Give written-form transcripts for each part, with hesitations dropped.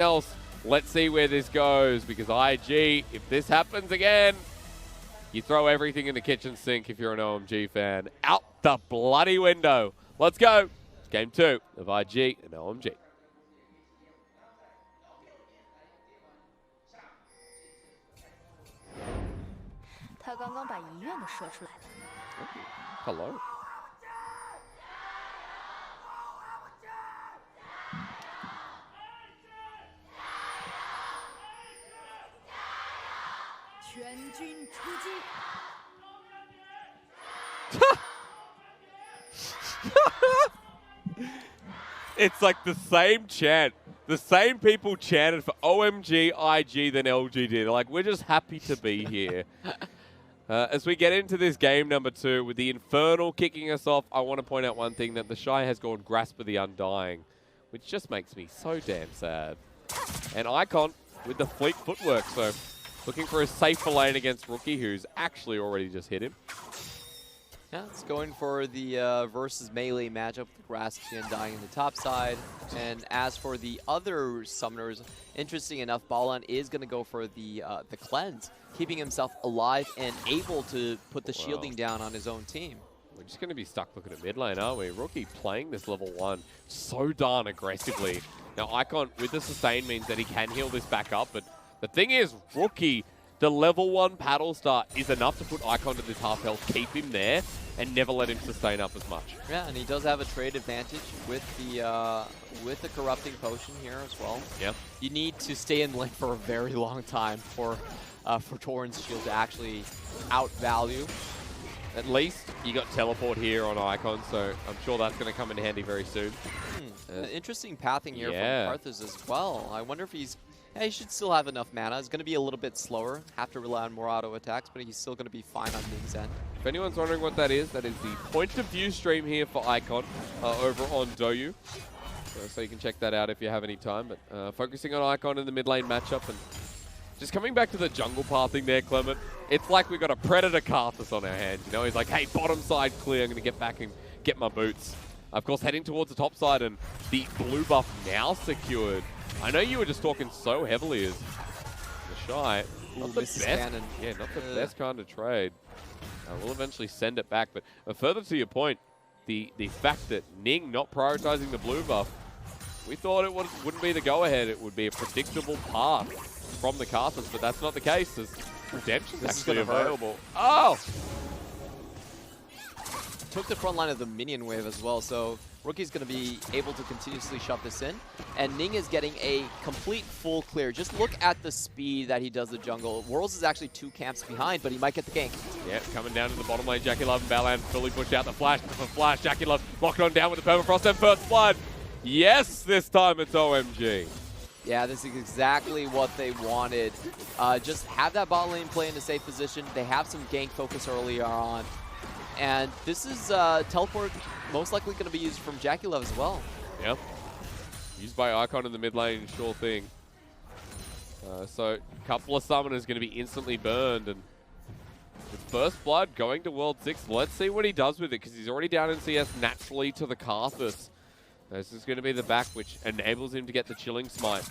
else. Let's see where this goes, because IG, if this happens again, you throw everything in the kitchen sink if you're an OMG fan. Out the bloody window. Let's go. It's game 2 of IG and OMG. Hello. It's like the same chant. The same people chanted for OMG, IG than LG did. Like, we're just happy to be here. As we get into this game number 2 with the Infernal kicking us off, I want to point out one thing, that TheShy has gone Grasp of the Undying, which just makes me so damn sad. And Icon with the fleet footwork, so looking for a safer lane against Rookie, who's actually already just hit him. Yeah, it's going for the versus melee matchup with Grasp the Undying in the top side. And as for the other summoners, interesting enough, Baolan is going to go for the cleanse, keeping himself alive and able to put the shielding down on his own team. We're just going to be stuck looking at mid lane, aren't we? Rookie playing this level 1 so darn aggressively. Now, Icon with the sustain means that he can heal this back up, but the thing is, Rookie, the level 1 paddle start is enough to put Icon to this half health, keep him there, and never let him sustain up as much. Yeah, and he does have a trade advantage with the corrupting potion here as well. Yeah. You need to stay in lane for a very long time for Torrent's shield to actually outvalue. At least you got teleport here on Icon, so I'm sure that's going to come in handy very soon. Interesting pathing here from Karthus as well. I wonder if he's... Yeah, he should still have enough mana. It's going to be a little bit slower, have to rely on more auto attacks, but he's still going to be fine on Ning's end. If anyone's wondering what that is the point of view stream here for Icon over on Doyu. So you can check that out if you have any time. But focusing on Icon in the mid lane matchup, and just coming back to the jungle pathing there, Clement. It's like we got a Predator Karthus on our hands. You know, he's like, hey, bottom side clear. I'm going to get back and get my boots. Of course, heading towards the top side, and the blue buff now secured. I know you were just talking so heavily as TheShy. Not the best, yeah, not the best kind of trade. We'll eventually send it back, but further to your point, the fact that Ning not prioritizing the blue buff, we thought it wouldn't be the go-ahead. It would be a predictable path from the Karthus, but that's not the case. There's redemption's actually available. Oh! Took the front line of the minion wave as well, so Rookie's going to be able to continuously shove this in. And Ning is getting a complete full clear. Just look at the speed that he does the jungle. Worlds is actually 2 camps behind, but he might get the gank. Yeah, coming down to the bottom lane. JackeyLove and Baolan fully pushed out the flash. JackeyLove locked on down with the Permafrost and First Blood. Yes, this time it's OMG. Yeah, this is exactly what they wanted. Just have that bot lane play in a safe position. They have some gank focus earlier on. And this is teleport most likely going to be used from JackeyLove as well. Yep. Used by Icon in the mid lane, sure thing. So a couple of summoners going to be instantly burned. And with First Blood going to World 6, let's see what he does with it, because he's already down in CS naturally to the Karthus. This is going to be the back, which enables him to get the Chilling Smite.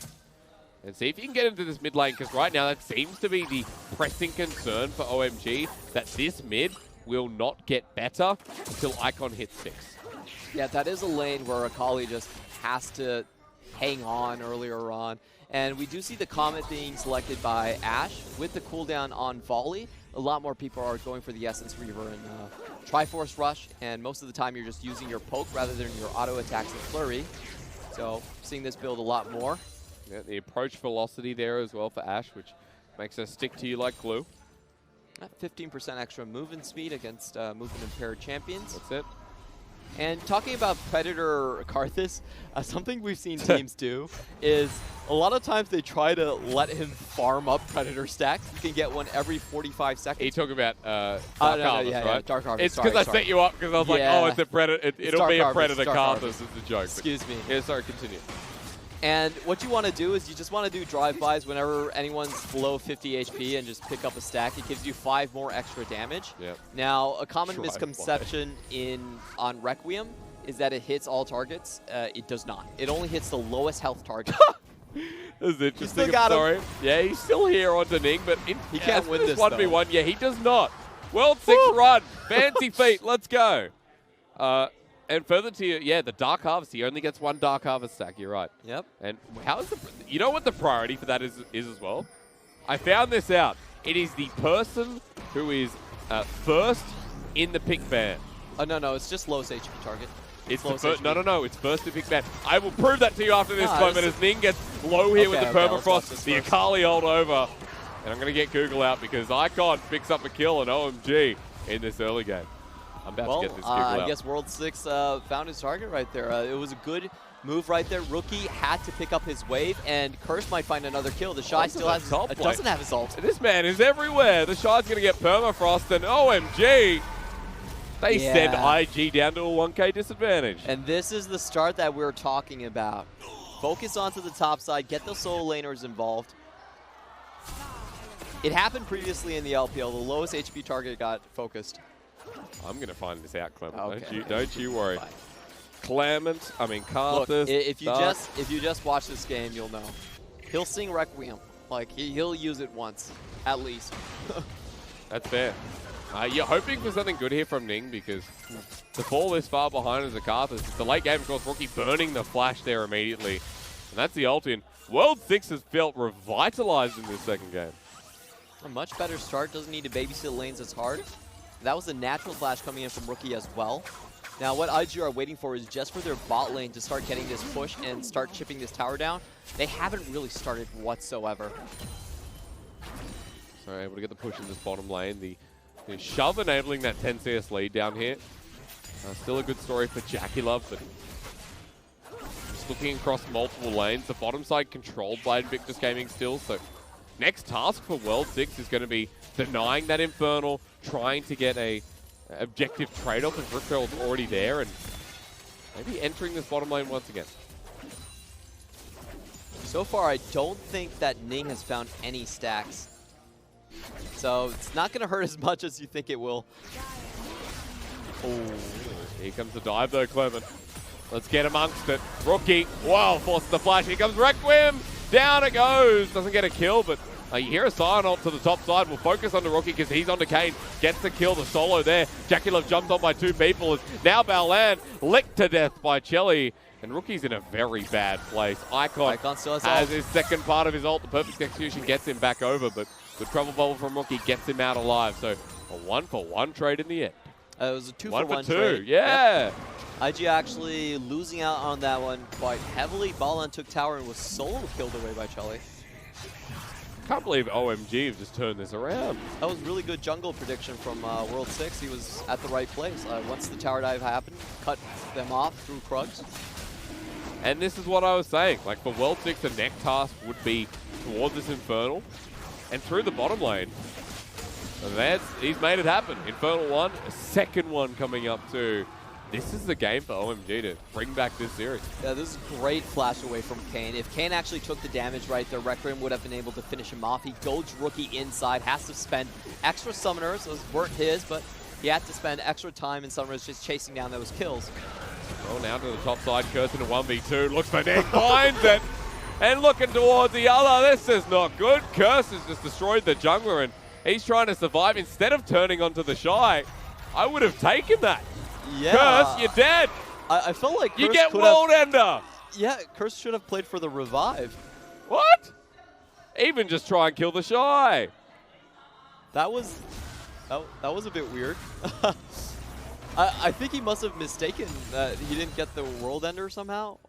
And see if you can get into this mid lane, because right now that seems to be the pressing concern for OMG, that this mid will not get better until Icon hits 6. Yeah, that is a lane where Akali just has to hang on earlier on. And we do see the Comet being selected by Ashe with the cooldown on Volley. A lot more people are going for the Essence Reaver and Triforce Rush, and most of the time you're just using your poke rather than your auto attacks and flurry. So seeing this build a lot more. Yeah, the approach velocity there as well for Ashe, which makes her stick to you like glue. 15% extra movement speed against movement impaired champions. That's it. And talking about Predator Karthus, something we've seen teams do is a lot of times they try to let him farm up Predator stacks. You can get one every 45 seconds. You talk about Dark Harvest, right? Yeah, Dark Harvest. It's because I set you up because I was like, oh, it's a Predator. It'll be a Predator Karthus. It's a joke. Excuse me. Yeah, sorry, continue. And what you want to do is you just want to do drive-bys whenever anyone's below 50 HP and just pick up a stack. It gives you 5 more extra damage. Yep. Now, a common misconception on Requiem is that it hits all targets. It does not. It only hits the lowest health target. That's interesting. still got him. Sorry. Yeah, he's still here on to Ning, but He can't win this, 1v1. Yeah, he does not. World 6 run. Fancy feet. Let's go. And further to you, the Dark Harvest. He only gets 1 Dark Harvest stack. You're right. Yep. And how is you know what the priority for that is as well? I found this out. It is the person who is first in the pick ban. Oh, no, it's just lowest HP target. It's the first, no, it's first to pick ban. I will prove that to you after this moment as Ning gets low here with the permafrost, the Akali hold over. And I'm going to get Google out because Icon picks up a kill and OMG in this early game. I'm about to get this Google out. I guess World 6 found his target right there. It was a good move right there. Rookie had to pick up his wave, and Curse might find another kill. TheShy still has doesn't have his ult. This man is everywhere. TheShy's going to get permafrost, and OMG. They send IG down to a 1K disadvantage. And this is the start that we're talking about. Focus onto the top side, get the solo laners involved. It happened previously in the LPL. The lowest HP target got focused. I'm going to find this out, Clement. Okay. Don't you worry. Fine. Karthus. Look, if you just watch this game, you'll know. He'll sing Requiem. Like he'll use it once, at least. That's fair. You're hoping for something good here from Ning because to fall this far behind as a Karthus, it's the late game, of course, Rookie burning the flash there immediately. And that's the ult in. World 6 has felt revitalized in this second game. A much better start. Doesn't need to babysit lanes as hard. That was a natural flash coming in from Rookie as well. Now what IG are waiting for is just for their bot lane to start getting this push and start chipping this tower down. They haven't really started whatsoever. So able to get the push in this bottom lane. The shove enabling that 10 CS lead down here. Still a good story for JackeyLove, but just looking across multiple lanes. The bottom side controlled by Invictus Gaming still, so next task for World 6 is going to be denying that Infernal, trying to get a objective trade-off if Ripfell's already there, and maybe entering this bottom lane once again. So far, I don't think that Ning has found any stacks. So it's not going to hurt as much as you think it will. Oh, here comes the dive though, Clement. Let's get amongst it. Rookie, wow, forces the flash. Here comes Requiem. Down it goes. Doesn't get a kill, but you hear a Sion ult to the top side. We'll focus on the Rookie because he's onto Kane. Gets the kill, the solo there. JackeyLove jumps on by 2 people. Now Baolan licked to death by Chelly. And Rookie's in a very bad place. Icon still has his second part of his ult. The perfect execution gets him back over, but good travel bubble from Rookie gets him out alive. So a 1-for-1 trade in the end. It was a 2-for-1 trade. 1-for-2, yeah. Yep. IG actually losing out on that one quite heavily. Baolan took tower and was solo killed away by Chelly. Can't believe OMG have just turned this around. That was really good jungle prediction from World 6. He was at the right place. Once the tower dive happened, cut them off through Krugs. And this is what I was saying. Like, for World 6, the next task would be towards this Infernal and through the bottom lane. And he's made it happen. Infernal 1, a second one coming up too. This is the game for OMG to bring back this series. Yeah, this is a great flash away from Kane. If Kane actually took the damage right there, Requiem would have been able to finish him off. He goads Rookie inside, has to spend extra summoners. Those weren't his, but he had to spend extra time in summoners just chasing down those kills. Well, now to the top side, Curse in a 1v2. Looks for Ning, finds it. And looking towards the other. This is not good. Curse has just destroyed the jungler, and he's trying to survive. Instead of turning onto TheShy, I would have taken that. Yeah. Curse, you're dead. I felt like Curse you get World Ender. Yeah, Curse should have played for the revive. What? Even just try and kill TheShy. That was a bit weird. I think he must have mistaken that he didn't get the World Ender somehow.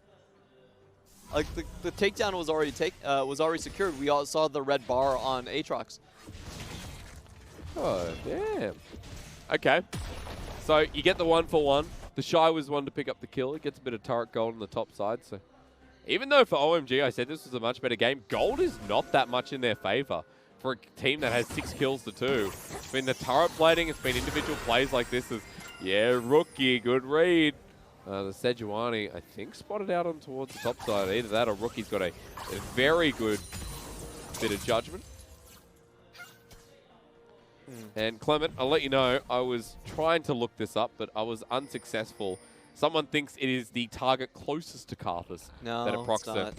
Like the takedown was already secured. We all saw the red bar on Aatrox. Oh damn. Okay. So you get the 1-for-1. TheShy was one to pick up the kill. It gets a bit of turret gold on the top side. So even though for OMG I said this was a much better game, gold is not that much in their favor for a team that has 6 kills to 2. It's been the turret plating. It's been individual plays like this. Yeah, Rookie, good read. The Sejuani, I think, spotted out on towards the top side. Either that or Rookie's got a very good bit of judgment. And Clement, I'll let you know, I was trying to look this up, but I was unsuccessful. Someone thinks it is the target closest to Karthus that it procs it.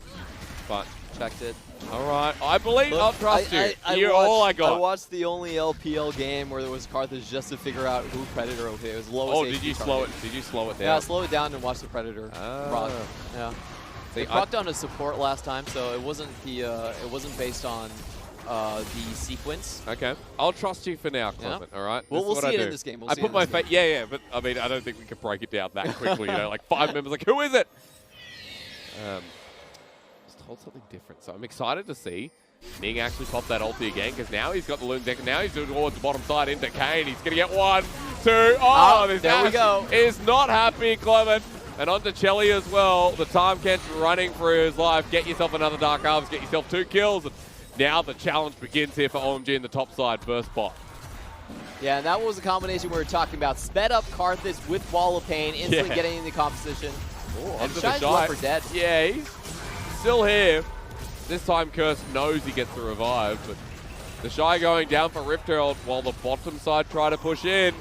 but Checked it. all right. I believe I'll trust you. You're watched, all I got. I watched the only LPL game where there was Carthage just to figure out who Predator okay. It was lowest. Oh, did you slow it? Did you slow it down? Yeah, slow it down and watch the Predator proc. Yeah. They procced on a support last time, so it wasn't the it wasn't based on the sequence. Okay. I'll trust you for now, Clement. Yeah. All right. We'll see it in this game. We'll I see put it my in this face. Yeah, but I mean, I don't think we can break it down that quickly. You know, like 5 members, like who is it? Just told something different. So I'm excited to see Ning actually pop that ulti again, because now he's got the Loon deck, and now he's doing towards the bottom side into Kane. He's going to get 1, 2. Oh, this there we go. is not happy, Clement. And onto Chelly as well. The time cat's running for his life. Get yourself another Dark Harvest, get yourself 2 kills. And now the challenge begins here for OMG in the top side, first spot. Yeah, and that was the combination we were talking about. Sped up Carthage with Wall of Pain, instantly getting in the competition. Ooh, and Shy's left for dead. Yeah, he's still here. This time Curse knows he gets the revive, but TheShy going down for Rift Herald while the bottom side try to push in.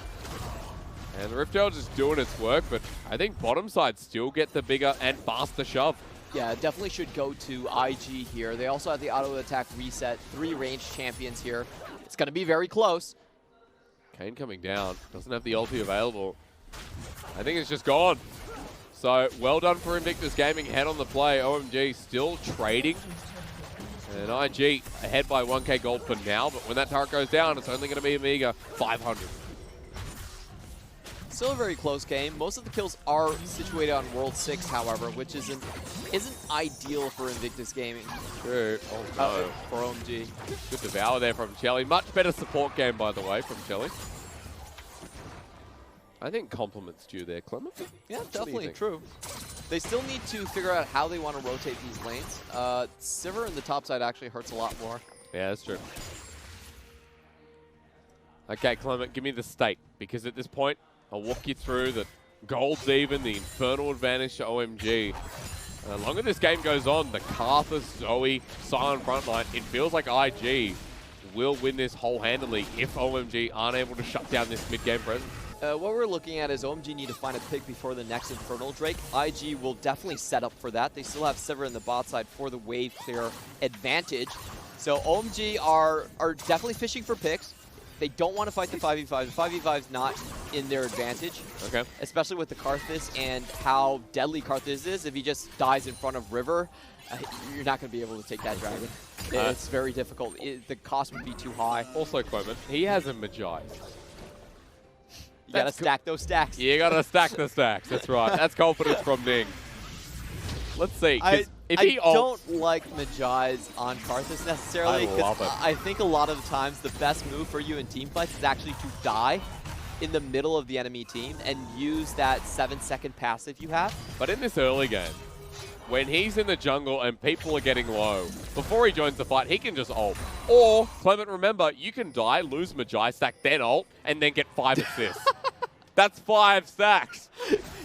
And the Rift Herald just doing its work, but I think bottom side still get the bigger and faster shove. Yeah, definitely should go to IG here. They also have the auto attack reset, 3 ranged champions here. It's going to be very close. Kane coming down, doesn't have the ulti available. I think it's just gone. So, well done for Invictus Gaming, head on the play. OMG still trading. And IG ahead by 1k gold for now, but when that turret goes down, it's only going to be a meager 500. Still a very close game. Most of the kills are situated on World 6, however, which isn't ideal for Invictus Gaming. True. Oh, no. For OMG. Good devour there from Chelly. Much better support game, by the way, from Chelly. I think compliments due there, Clement. Yeah, definitely true. They still need to figure out how they want to rotate these lanes. Sivir in the top side actually hurts a lot more. Yeah, that's true. Okay, Clement, give me the stake, because at this point, I'll walk you through that gold's even, the infernal advantage to OMG. The longer this game goes on, the Karthus, Zoe, Silent frontline, it feels like IG will win this whole-handedly if OMG aren't able to shut down this mid-game presence. What we're looking at is OMG need to find a pick before the next Infernal Drake. IG will definitely set up for that. They still have Sivir in the bot side for the wave clear advantage. So OMG are definitely fishing for picks. They don't want to fight the 5v5. The 5v5 is not in their advantage. Okay. Especially with the Karthus and how deadly Karthus is. If he just dies in front of River, you're not going to be able to take that dragon. It's very difficult. The cost would be too high. Also, Clement, he has a Magi. You got to stack those stacks. You got to stack the stacks. That's right. That's confidence from Ning. Let's see. I don't like Magi's on Karthus necessarily. I love it. I think a lot of the times the best move for you in team fights is actually to die in the middle of the enemy team and use that 7-second passive you have. But in this early game, when he's in the jungle and people are getting low, before he joins the fight, he can just ult. Or, Clement, remember, you can die, lose Magi, stack, then ult, and then get 5 assists. That's 5 stacks.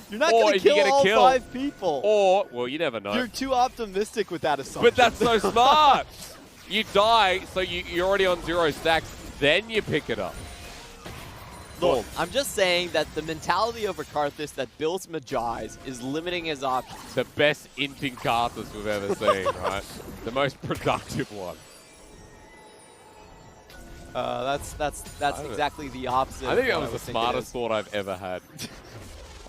You're not going to kill all 5 people. Or, well, you never know. You're too optimistic with that assumption. But that's so smart. You die, so you're already on 0 stacks, then you pick it up. Look, I'm just saying that the mentality of a Karthus that builds Magi's is limiting his options. The best inting Karthus we've ever seen, right? The most productive one. That's exactly the opposite. I think that was the smartest thought I've ever had.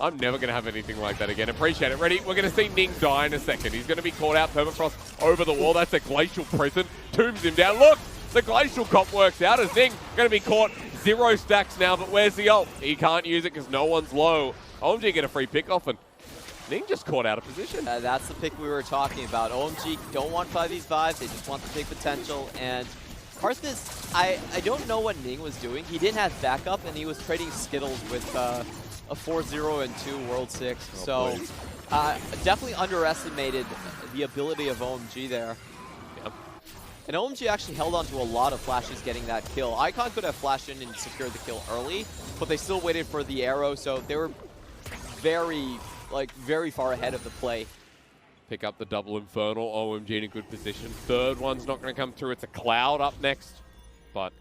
I'm never going to have anything like that again. Appreciate it. Ready? We're going to see Ning die in a second. He's going to be caught out. Permafrost over the wall. That's a Glacial Prison. Tombs him down. Look! The Glacial Cop works out as Ning going to be caught 0 stacks now, but where's the ult? He can't use it because no one's low. OMG get a free pick off, and Ning just caught out of position. That's the pick we were talking about. OMG don't want 5v5. They just want the big potential, and Karthus, I don't know what Ning was doing. He didn't have backup, and he was trading Skittles with a 4-0 and 2 World 6. So definitely underestimated the ability of OMG there. Yep. And OMG actually held on to a lot of flashes getting that kill. Icon could have flashed in and secured the kill early, but they still waited for the arrow, so they were very far ahead of the play. Pick up the double Infernal. OMG in a good position. Third one's not going to come through. It's a Cloud up next. But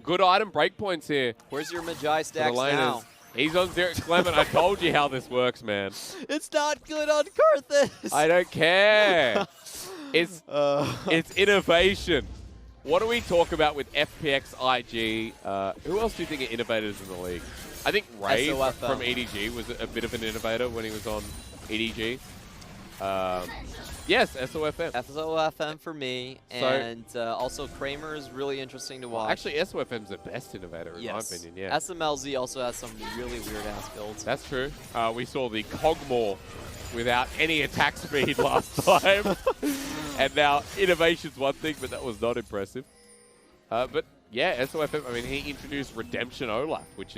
good item breakpoints here. Where's your Magi stacks now? He's on 0. Clement, I told you how this works, man. It's not good on Karthus. I don't care. It's innovation. What do we talk about with FPX, IG? Who else do you think are innovators in the league? I think Ray from EDG was a bit of an innovator when he was on EDG. Yes, SOFM. SOFM for me, and also Kramer is really interesting to watch. Actually, SOFM's the best innovator in my opinion, yeah. SMLZ also has some really weird-ass builds. That's true. We saw the Cogmore without any attack speed last time. And now innovation's one thing, but that was not impressive. But yeah, SOFM, I mean, he introduced Redemption Olaf, which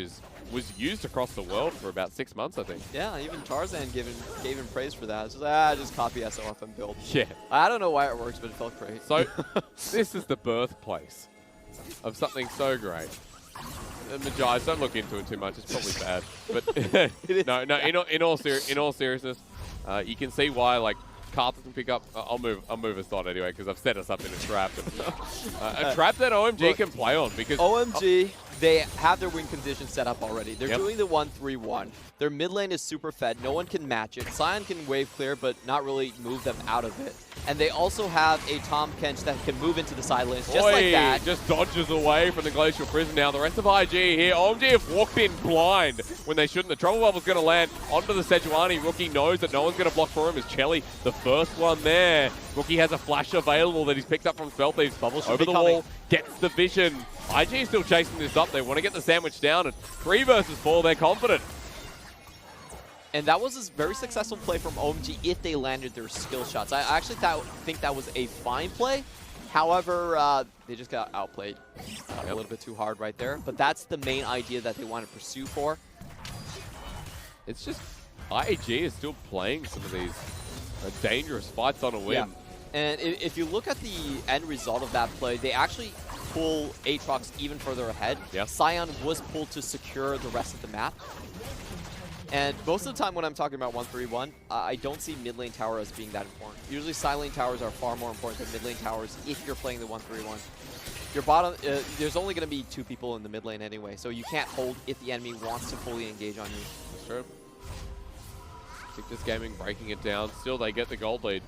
was used across the world for about 6 months, I think. Yeah, even Tarzan gave him praise for that. It's just, just copy SOFM build. Yeah. I don't know why it works, but it felt great. So, this is the birthplace of something so great. Majais, don't look into it too much. It's probably bad. But no. In all seriousness, you can see why, like, Carthage can pick up. I'll move a thought anyway because I've set us up in a trap. A trap that OMG can play on because OMG, they have their win conditions set up already. They're doing the 1-3-1. Their mid lane is super fed. No one can match it. Sion can wave clear, but not really move them out of it. And they also have a Tom Kench that can move into the side lanes just like that. Just dodges away from the Glacial Prison now. The rest of IG here. OMG have walked in blind when they shouldn't. The Trouble Bubble's going to land onto the Sejuani. Rookie knows that no one's going to block for him as Chelly, the first one there. Rookie has a flash available that he's picked up from Spell Thieves. Over the wall, gets the vision. IG is still chasing this up. They want to get the sandwich down, and 3 versus 4, they're confident. And that was a very successful play from OMG if they landed their skill shots. I actually think that was a fine play. However, they just got outplayed a little bit too hard right there. But that's the main idea that they want to pursue for. It's just IG is still playing some of these dangerous fights on a whim. Yeah. And if you look at the end result of that play, they actually pull Aatrox even further ahead. Yeah. Sion was pulled to secure the rest of the map. And most of the time when I'm talking about 1-3-1, I don't see mid lane tower as being that important. Usually side lane towers are far more important than mid lane towers if you're playing the 1-3-1. Your bottom, there's only going to be 2 people in the mid lane anyway, so you can't hold if the enemy wants to fully engage on you. That's true. Invictus Gaming breaking it down. Still, they get the gold lead.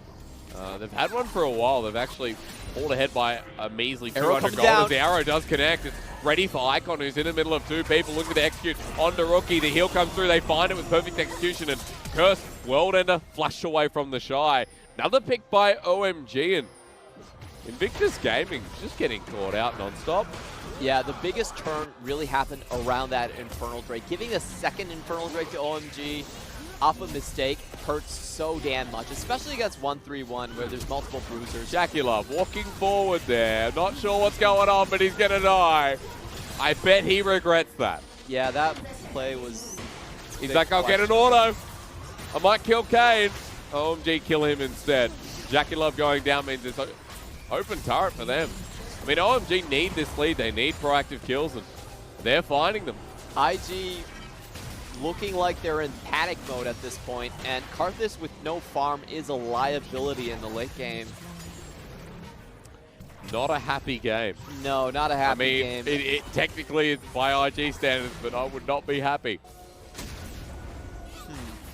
They've had one for a while. They've actually pulled ahead by a measly 200 gold as the arrow does connect. It's ready for Icon, who's in the middle of 2 people looking to execute onto Rookie. The heal comes through. They find it with perfect execution. And Curse, World Ender, flash away from TheShy. Another pick by OMG. And Invictus Gaming just getting caught out non-stop. Yeah, the biggest turn really happened around that Infernal Drake. Giving a second Infernal Drake to OMG off a mistake hurts so damn much, especially against 1-3-1 where there's multiple bruisers. JackeyLove walking forward there. Not sure what's going on, but he's going to die. I bet he regrets that. Yeah, that play was... He's like, I'll get an auto. I might kill Kane. OMG kill him instead. JackeyLove going down means it's open turret for them. I mean, OMG need this lead. They need proactive kills, and they're finding them. IG looking like they're in panic mode at this point, and Karthus with no farm is a liability in the late game. Not a happy game. No, not a happy game. It technically is by IG standards, but I would not be happy.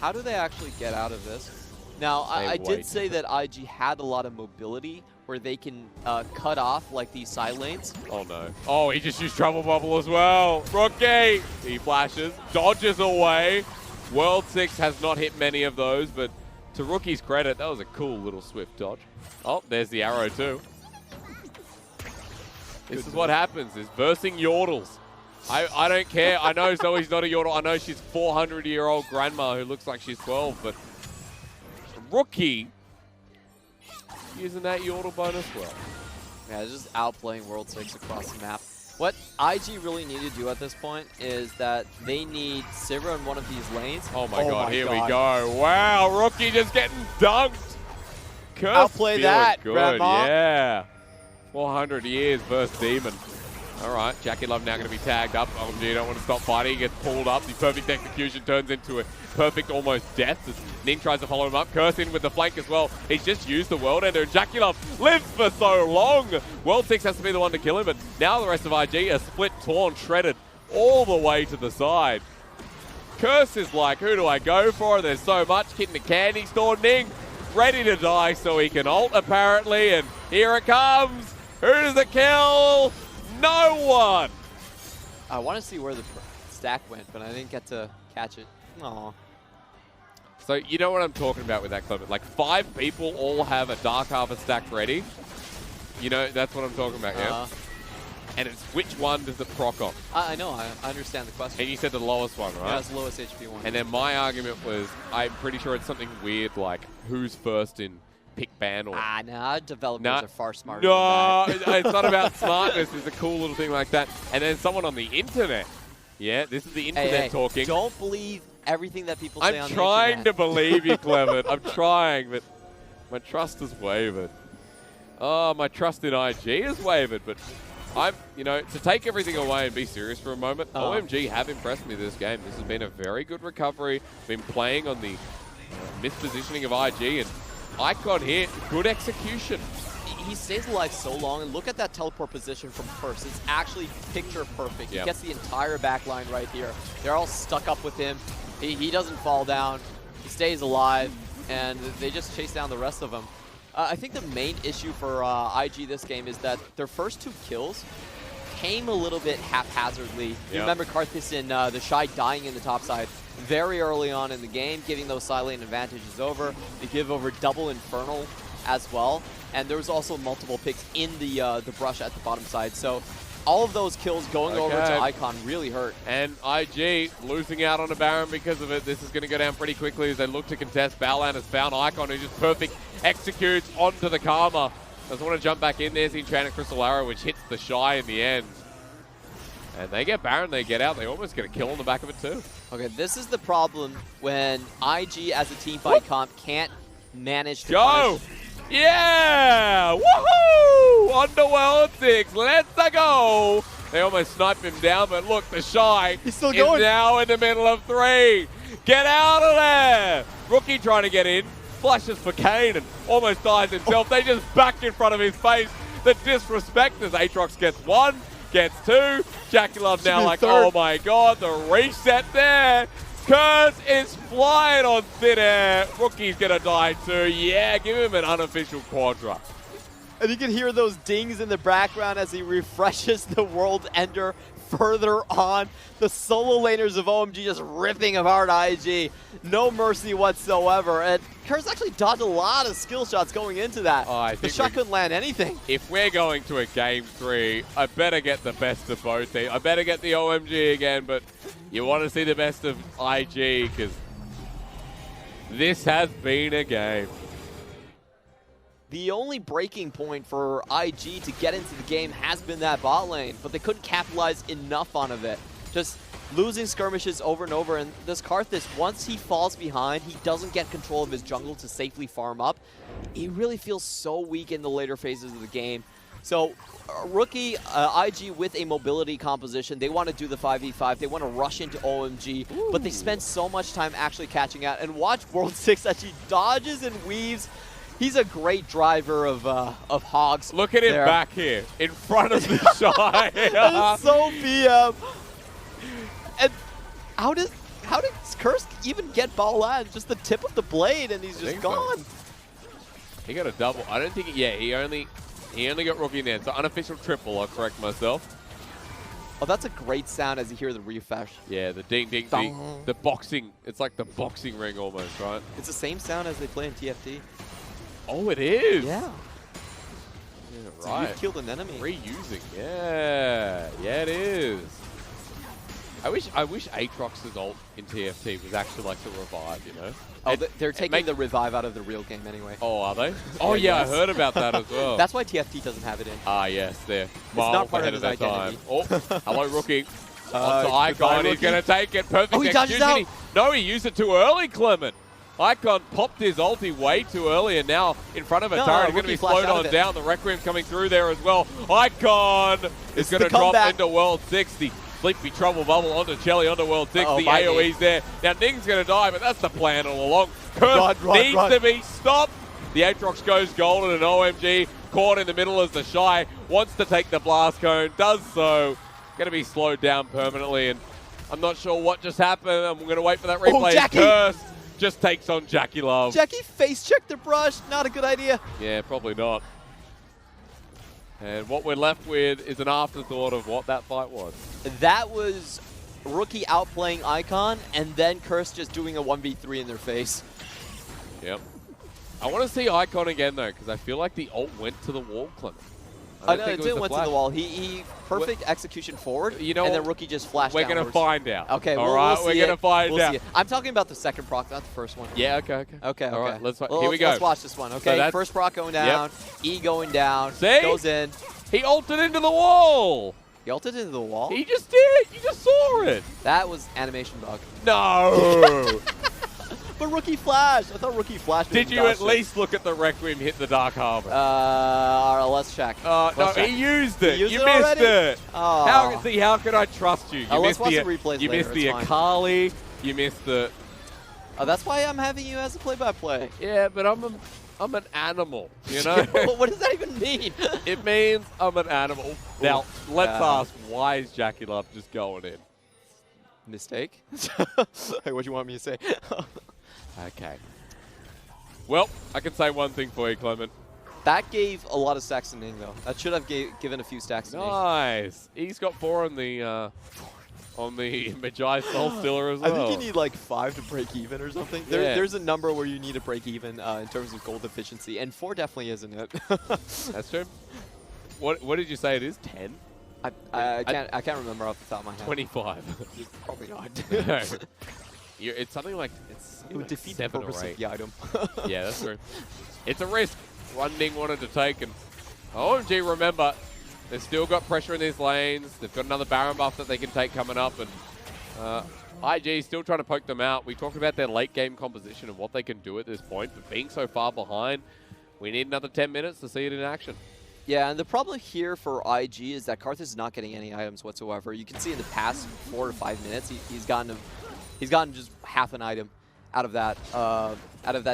How do they actually get out of this? Now, I did say that IG had a lot of mobility where they can cut off like these side lanes. Oh no. Oh, he just used Trouble Bubble as well. Rookie! He flashes, dodges away. World 6 has not hit many of those, but to Rookie's credit, that was a cool little swift dodge. Oh, there's the arrow too. This is what happens, is versing Yordles. I don't care. I know Zoe's not a Yordle. I know she's 400-year-old grandma who looks like she's 12, but Rookie using that Yordle bonus well. Yeah, just outplaying World 6 across the map. What IG really need to do at this point is that they need Sivir in one of these lanes. Oh my god, here we go. Wow, Rookie just getting dunked. Curse outplay that, good. Grandma. Yeah. 400 years versus Demon. All right, JackeyLove now going to be tagged up. OMG don't want to stop fighting. He gets pulled up. The perfect execution turns into a perfect almost death as Ning tries to follow him up. Curse in with the flank as well. He's just used the World Ender. And JackeyLove lives for so long. World 6 has to be the one to kill him, but now the rest of IG are split, torn, shredded all the way to the side. Curse is like, who do I go for? There's so much. Kid in the candy store. Ning ready to die so he can ult apparently, and here it comes. Who's the kill? No one. I want to see where the stack went, but I didn't get to catch it. Aw. So you know what I'm talking about with that clip? Like 5 people all have a Dark Harvest stack ready. You know, that's what I'm talking about, yeah? And it's which one does it proc on? I know, I understand the question. And you said the lowest one, right? Yeah, it's the lowest HP one. And then my argument was, I'm pretty sure it's something weird like who's first in pick ban or... Nah, developers are far smarter No, than that. it's not about smartness. It's a cool little thing like that. And then someone on the internet. Yeah, this is the internet talking. Don't believe everything that people say on the internet. I'm trying to believe you, Clement. I'm trying, but my trust has wavered. Oh, my trust in IG has wavered, but I'm, you know, to take everything away and be serious for a moment, OMG have impressed me this game. This has been a very good recovery. Been playing on the mispositioning of IG, and Icon here, good execution. He stays alive so long, and look at that teleport position from first. It's actually picture perfect. He gets the entire back line right here. They're all stuck up with him. He doesn't fall down. He stays alive, and they just chase down the rest of them. I think the main issue for IG this game is that their first 2 kills came a little bit haphazardly. You remember Karthus and TheShy dying in the top side very early on in the game, giving those side lane advantages over. They give over double Infernal as well. And there was also multiple picks in the brush at the bottom side. So all of those kills going over to Icon really hurt. And IG losing out on a Baron because of it. This is going to go down pretty quickly as they look to contest. Baolan has found Icon, who just perfect executes onto the Karma. Doesn't want to jump back in. There's the Enchanted Crystal Arrow, which hits the TheShy in the end. And they get Baron, they get out. They almost get a kill on the back of it too. Okay, this is the problem when IG as a team fight comp can't manage to punish. Yeah! Woohoo! Underworld 6, let's go! They almost sniped him down, but look, TheShy is now in the middle of 3. Get out of there! Rookie trying to get in, flashes for Kane and almost dies himself. They just back in front of his face. The disrespect as Aatrox gets 1, gets 2. JackeyLove now like, oh my god, the reset there. Curse is flying on thin air. Rookie's gonna die too. Yeah, give him an unofficial quadra. And you can hear those dings in the background as he refreshes the World Ender further on. The solo laners of OMG just ripping apart IG. No mercy whatsoever. And Curse actually dodged a lot of skill shots going into that. The shot couldn't land anything. If we're going to a game 3, I better get the best of both teams. I better get the OMG again, but you want to see the best of IG because this has been a game. The only breaking point for IG to get into the game has been that bot lane, but they couldn't capitalize enough on it. Just losing skirmishes over and over, and this Karthus, once he falls behind, he doesn't get control of his jungle to safely farm up. He really feels so weak in the later phases of the game. So, rookie IG with a mobility composition, they want to do the 5v5, they want to rush into OMG, but they spend so much time actually catching out. And watch World 6 as he dodges and weaves. He's a great driver of hogs. Look at him back here, in front of the TheShy. It's so BM. And how did Curse even get Baolan? Just the tip of the blade, and he's just gone. So. He got a double. I don't think. He only got Rookie in there. So unofficial triple. I'll correct myself. Oh, that's a great sound as you hear the refresh. Yeah, the ding ding ding. The boxing. It's like the boxing ring almost, right? It's the same sound as they play in TFT. Oh, it is. Yeah. Yeah, so right. you've killed an enemy. Reusing. Yeah. Yeah, it is. I wish Aatrox's ult in TFT was actually like the revive, you know? Oh, they're taking the revive out of the real game anyway. Oh, are they? Oh, yeah, I heard about that as well. That's why TFT doesn't have it in. Ah, yes, they're miles ahead of their time. Oh, hello, Rookie. Onto Icon, he's going to take it. Perfect he dodges out. No, he used it too early, Clement. Icon popped his ulti way too early, and now in front of a turret, he's going to be slowed on down. The Requiem's coming through there as well. Icon is going to drop into World 60. Sleepy Trouble Bubble onto Chelly, onto World 6. The AoE's there. Now Ning's going to die, but that's the plan all along. Curse needs to be stopped. The Aatrox goes golden, and OMG caught in the middle as TheShy wants to take the blast cone, does so. Going to be slowed down permanently, and I'm not sure what just happened. I'm going to wait for that replay. Jackey. Curse just takes on JackeyLove. Jackie face checked the brush. Not a good idea. Yeah, probably not. And what we're left with is an afterthought of what that fight was. That was Rookie outplaying Icon, and then Curse just doing a 1v3 in their face. Yep. I want to see Icon again, though, because I feel like the ult went to the wall, Clement. I know, it didn't went to the wall. He perfect execution forward, you know, and then Rookie just flashed We're going to find out. Okay, all right, we're going to find out. I'm talking about the second proc, not the first one. Yeah, okay. All right, here we go. Let's watch this one. Okay, So first proc going down, E going down, See? goes in. He ulted into the wall. He ulted into the wall? He just did. You just saw it. That was animation bug. No. But Rookie flashed. I thought Rookie flashed. Did you at least look at the Requiem hit the Dark Harbor? Let's check. No, check. he used it. He used you it missed already? it. Oh. How can I trust you? Let's watch the replays You later. missed the It's fine. Akali. You missed the... Oh, that's why I'm having you as a play-by-play. Yeah, but I'm an animal, you know? What does that even mean? It means I'm an animal. Now, let's ask, why is JackeyLove just going in? Mistake? Hey, what do you want me to say? Okay. Well, I can say one thing for you, Clement. That gave a lot of stacks to Ning, though. That should have given a few stacks to Ning. Nice. He's got 4 on the Magi Soul Stealer as well. I think you need like 5 to break even or something. Yeah. There's a number where you need to break even in terms of gold efficiency, and 4 definitely isn't it. That's true. What did you say it is? 10? I can't remember off the top of my head. 25. Probably not. No. It's something like It would defeat the 7 purpose or 8. of the item. Yeah, that's true. It's a risk. One Ning wanted to take, and OMG, remember, they've still got pressure in these lanes. They've got another Baron buff that they can take coming up, and IG still trying to poke them out. We talked about their late game composition and what they can do at this point, but being so far behind, we need another 10 minutes to see it in action. Yeah, and the problem here for IG is that Karthus is not getting any items whatsoever. You can see in the past 4 to 5 minutes, he's gotten just half an item out of that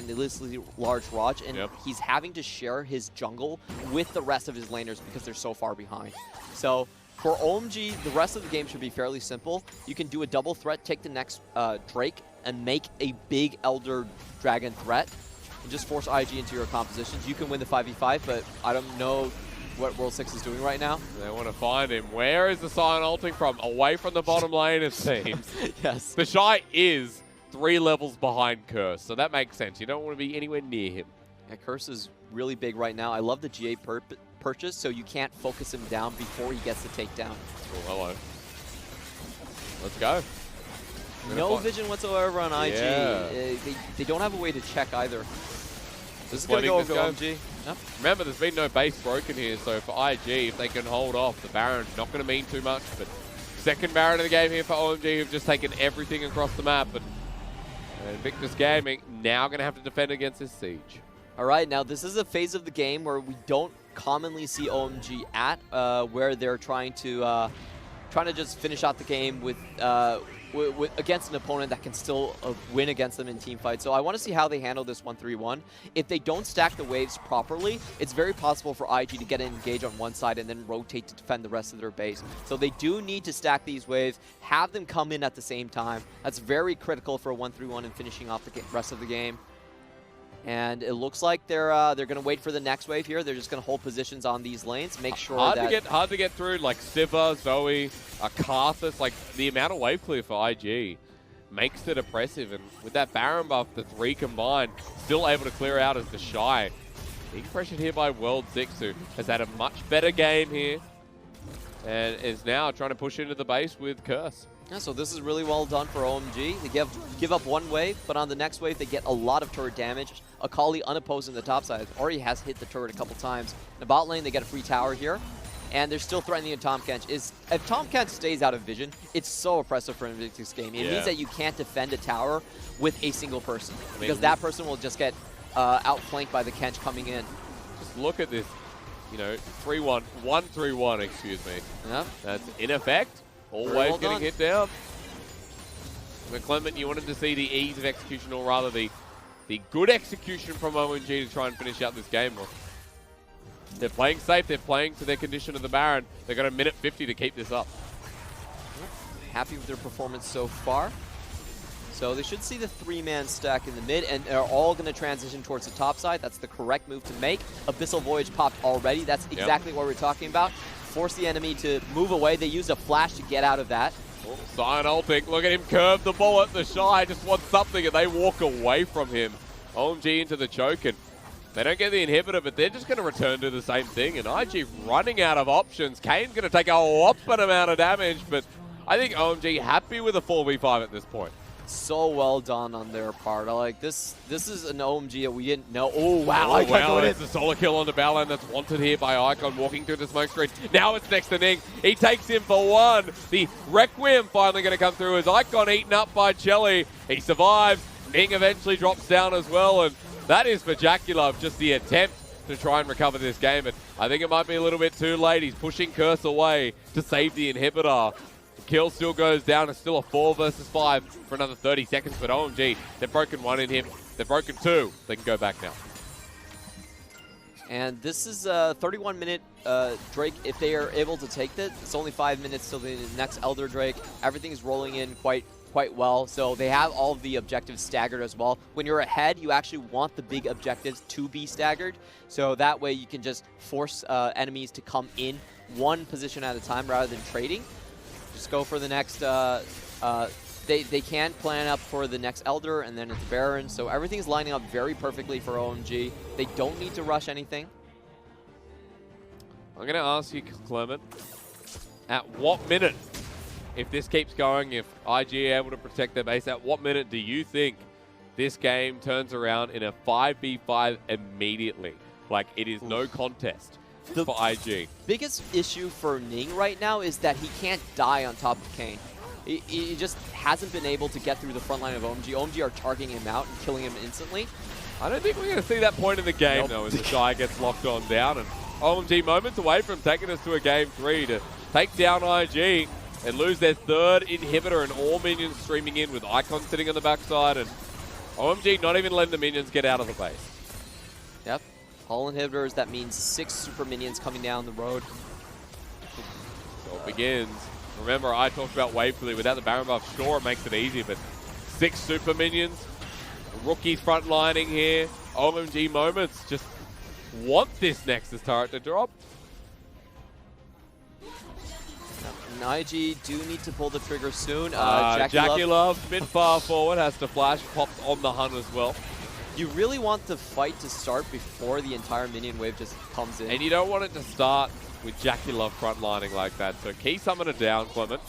needlessly large Raj, and he's having to share his jungle with the rest of his laners because they're so far behind. So for OMG, the rest of the game should be fairly simple. You can do a double threat, take the next Drake, and make a big Elder Dragon threat, and just force IG into your compositions. You can win the 5v5, but I don't know what World 6 is doing right now. They want to find him. Where is the Sion ulting from? Away from the bottom lane, it seems. Yes. TheShy is 3 levels behind Curse, so that makes sense. You don't want to be anywhere near him. Yeah, Curse is really big right now. I love the GA purchase, so you can't focus him down before he gets the takedown. Oh, hello. Let's go. No vision whatsoever on IG. Yeah. They don't have a way to check either. This is going to go over OMG. Yep. Remember, there's been no base broken here, so for IG, if they can hold off, the Baron's not going to mean too much, but second Baron of the game here for OMG, who've just taken everything across the map, but Invictus Gaming now going to have to defend against this siege. All right, now this is a phase of the game where we don't commonly see OMG at, where they're trying to just finish out the game with against an opponent that can still win against them in team fights. So I want to see how they handle this 1-3-1. If they don't stack the waves properly, it's very possible for IG to get an engage on one side and then rotate to defend the rest of their base. So they do need to stack these waves, have them come in at the same time. That's very critical for a 1-3-1 and finishing off the rest of the game. And it looks like they're going to wait for the next wave here. They're just going to hold positions on these lanes, make sure hard to get through, like Siva, Zoe, Karthus. Like the amount of wave clear for IG makes it oppressive. And with that Baron buff, the 3 combined, still able to clear out as TheShy. Being pressured here by World6, who has had a much better game here and is now trying to push into the base with Curse. Yeah, so this is really well done for OMG. They give up one wave, but on the next wave, they get a lot of turret damage. Akali unopposed in the top side already has hit the turret a couple times. In the bot lane, they get a free tower here, and they're still threatening a Tahm Kench. If Tahm Kench stays out of vision, it's so oppressive for an Invictus game. It means that you can't defend a tower with a single person, because that person will just get outflanked by the Kench coming in. Just look at this, 3-1, 1-3-1, excuse me. Yeah. That's in effect. Always getting hit down. But Clement, you wanted to see the ease of execution, or rather the good execution from OMG to try and finish out this game. Well, they're playing safe. They're playing to their condition of the Baron. They've got a minute 50 to keep this up. Happy with their performance so far. So they should see the 3-man stack in the mid, and they're all going to transition towards the top side. That's the correct move to make. Abyssal Voyage popped already. That's exactly what we're talking about. Force the enemy to move away. They used a flash to get out of that. Oh, Sion ulting. Look at him curve the bullet. TheShy just wants something, and they walk away from him. OMG into the choke, and they don't get the inhibitor, but they're just going to return to the same thing. And IG running out of options. Kane's going to take a whopping amount of damage, but I think OMG happy with a 4v5 at this point. So well done on their part. I like this. This is an OMG that we didn't know. Oh, wow. Oh, wow. It's a solo kill on the Baolan that's wanted here by Icon walking through the smoke screen. Now it's next to Ning. He takes him for one. The Requiem finally going to come through as Icon eaten up by Chelly. He survives. Ning eventually drops down as well. And that is for JackeyLove, just the attempt to try and recover this game. But I think it might be a little bit too late. He's pushing Curse away to save the inhibitor. Kill still goes down. It's still a 4 versus 5 for another 30 seconds. But OMG, they've broken one in him. They've broken two. They can go back now. And this is a 31-minute Drake. If they are able to take that, it's only 5 minutes till the next Elder Drake. Everything is rolling in quite well. So they have all of the objectives staggered as well. When you're ahead, you actually want the big objectives to be staggered. So that way you can just force enemies to come in one position at a time rather than trading. Just go for the next, they can plan up for the next Elder, and then it's Baron. So everything's lining up very perfectly for OMG. They don't need to rush anything. I'm going to ask you, Clement, at what minute, if this keeps going, if IG are able to protect their base, at what minute do you think this game turns around in a 5v5 immediately? Like, it is no contest for IG. Biggest issue for Ning right now is that he can't die on top of Kane. He just hasn't been able to get through the front line of OMG. OMG are targeting him out and killing him instantly. I don't think we're going to see that point in the game, though, as TheShy gets locked on down. And OMG moments away from taking us to a game 3 to take down IG and lose their third inhibitor, and all minions streaming in with Icon sitting on the backside. And OMG not even letting the minions get out of the base. Yep. All inhibitors, that means 6 super minions coming down the road. So it begins. Remember, I talked about wave clear. Without the Baron buff, sure, it makes it easy, but 6 super minions. Rookies frontlining here. OMG moments just want this Nexus turret to drop. And IG do need to pull the trigger soon. JackeyLove, a bit far forward, has to flash, pops on the hunt as well. You really want the fight to start before the entire minion wave just comes in. And you don't want it to start with JackeyLove frontlining like that. So key summon it down, Clement.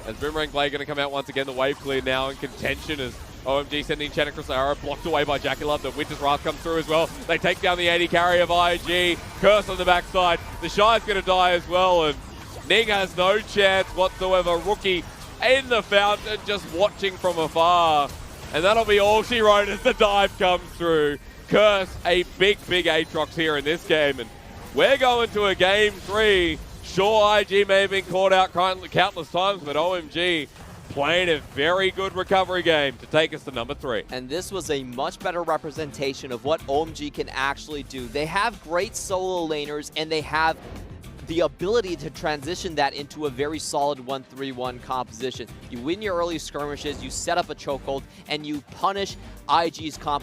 As Boomerang Blade going to come out once again. The wave clear now in contention as OMG sending Chen across the arrow, blocked away by JackeyLove. The Winter's Wrath comes through as well. They take down the 80 carry of IG. Curse on the backside. TheShy's going to die as well. And Ning has no chance whatsoever. Rookie in the fountain just watching from afar. And that'll be all she wrote as the dive comes through. Curse, a big Aatrox here in this game. And we're going to a game 3. Sure, IG may have been caught out countless times, but OMG playing a very good recovery game to take us to number 3. And this was a much better representation of what OMG can actually do. They have great solo laners, and they have the ability to transition that into a very solid 1-3-1 composition. You win your early skirmishes, you set up a chokehold, and you punish IG's comp